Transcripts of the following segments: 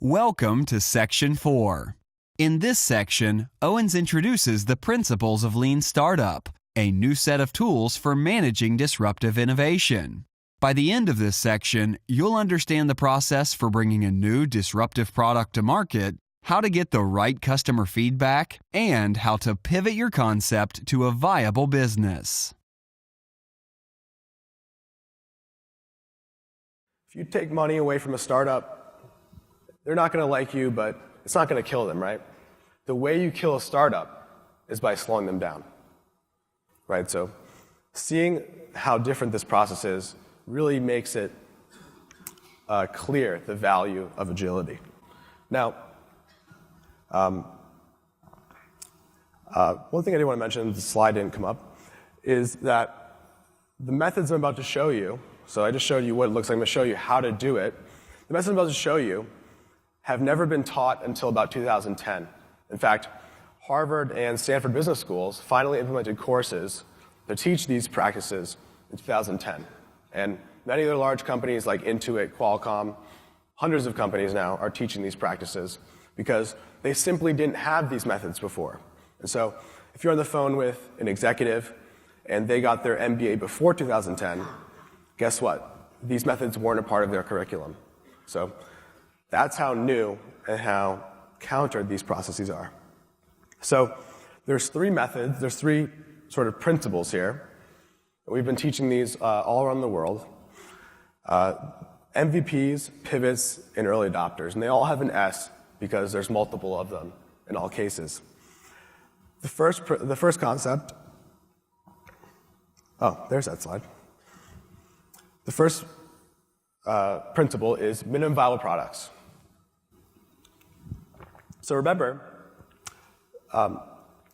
Welcome to Section 4. In this section, Owens introduces the principles of Lean Startup, a new set of tools for managing disruptive innovation. By the end of this section, you'll understand the process for bringing a new disruptive product to market, how to get the right customer feedback, and how to pivot your concept to a viable business. If you take money away from a startup, they're not going to like you, but it's not going to kill them, right? The way you kill a startup is by slowing them down, right? So seeing how different this process is really makes it clear the value of agility. Now, one thing I did want to mention, the slide didn't come up, is that the methods I'm about to show you, so I just showed you what it looks like, I'm going to show you how to do it. The methods I'm about to show you have never been taught until about 2010. In fact, Harvard and Stanford business schools finally implemented courses to teach these practices in 2010. And many other large companies like Intuit, Qualcomm, hundreds of companies now are teaching these practices because they simply didn't have these methods before. And so if you're on the phone with an executive and they got their MBA before 2010, guess what? These methods weren't a part of their curriculum. So that's how new and how countered these processes are. So there's three methods, there's three sort of principles here. We've been teaching these all around the world. MVPs, pivots, and early adopters. And they all have an S because there's multiple of them in all cases. The first concept, oh, there's that slide. The first principle is minimum viable products. So remember,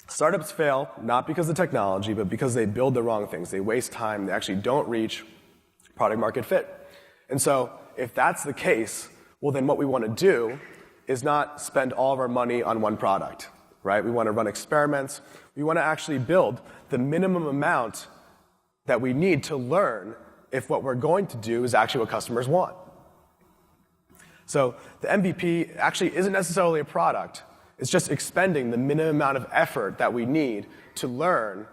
startups fail not because of technology, but because they build the wrong things. They waste time. They actually don't reach product market fit. And so if that's the case, well, then what we want to do is not spend all of our money on one product, right? We want to run experiments. We want to actually build the minimum amount that we need to learn if what we're going to do is actually what customers want. So the MVP actually isn't necessarily a product. It's just expending the minimum amount of effort that we need to learn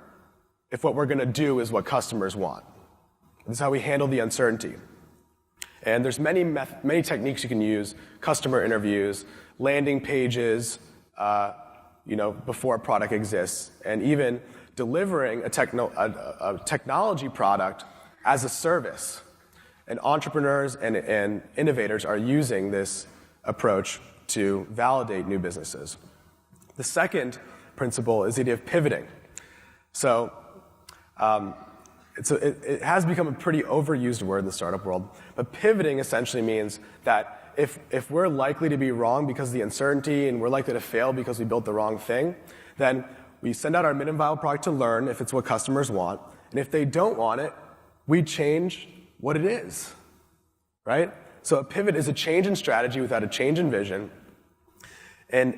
if what we're going to do is what customers want. This is how we handle the uncertainty. And there's many techniques you can use: customer interviews, landing pages, before a product exists, and even delivering a technology product as a service. And entrepreneurs and innovators are using this approach to validate new businesses. The second principle is the idea of pivoting. So it has become a pretty overused word in the startup world, but pivoting essentially means that if we're likely to be wrong because of the uncertainty and we're likely to fail because we built the wrong thing, then we send out our minimum viable product to learn if it's what customers want, and if they don't want it, we change what it is, right? So a pivot is a change in strategy without a change in vision, and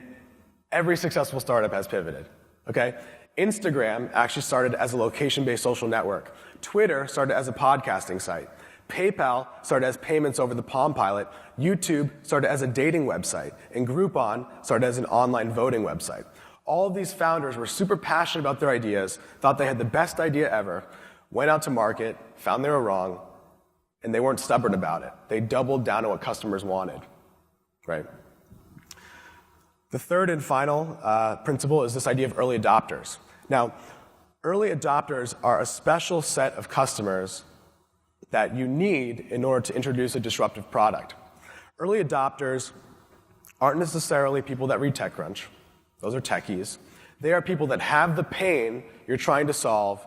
every successful startup has pivoted, okay? Instagram actually started as a location-based social network. Twitter started as a podcasting site. PayPal started as payments over the Palm Pilot. YouTube started as a dating website. And Groupon started as an online voting website. All of these founders were super passionate about their ideas, thought they had the best idea ever, went out to market, found they were wrong, and they weren't stubborn about it. They doubled down on what customers wanted, right? The third and final principle is this idea of early adopters. Now, early adopters are a special set of customers that you need in order to introduce a disruptive product. Early adopters aren't necessarily people that read TechCrunch. Those are techies. They are people that have the pain you're trying to solve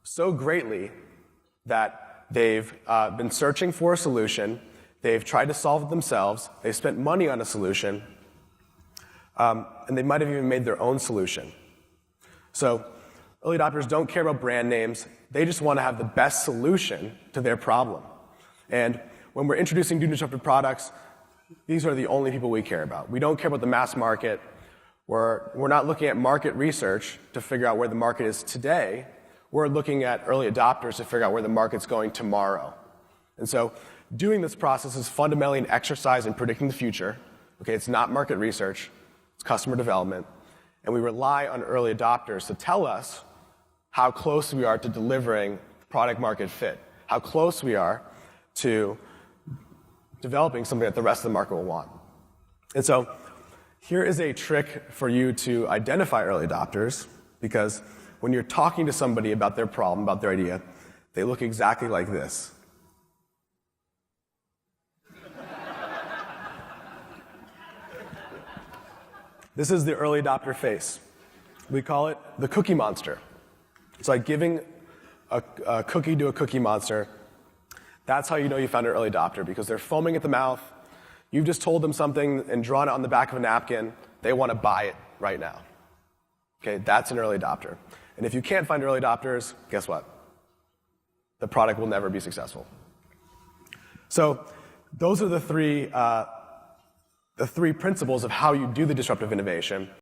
so greatly that they've been searching for a solution, they've tried to solve it themselves, they've spent money on a solution, and they might have even made their own solution. So early adopters don't care about brand names, they just want to have the best solution to their problem. And when we're introducing new disruptive products, these are the only people we care about. We don't care about the mass market. We're not looking at market research to figure out where the market is today. We're looking at early adopters to figure out where the market's going tomorrow. And so doing this process is fundamentally an exercise in predicting the future, Okay, it's not market research, it's customer development, and we rely on early adopters to tell us how close we are to delivering product market fit, how close we are to developing something that the rest of the market will want. And so here is a trick for you to identify early adopters, because when you're talking to somebody about their problem, about their idea, they look exactly like this. This is the early adopter face. We call it the cookie monster. It's like giving a cookie to a cookie monster. That's how you know you found an early adopter, because they're foaming at the mouth. You've just told them something and drawn it on the back of a napkin. They want to buy it right now. Okay, that's an early adopter. And if you can't find early adopters, guess what? The product will never be successful. So those are the three principles of how you do the disruptive innovation.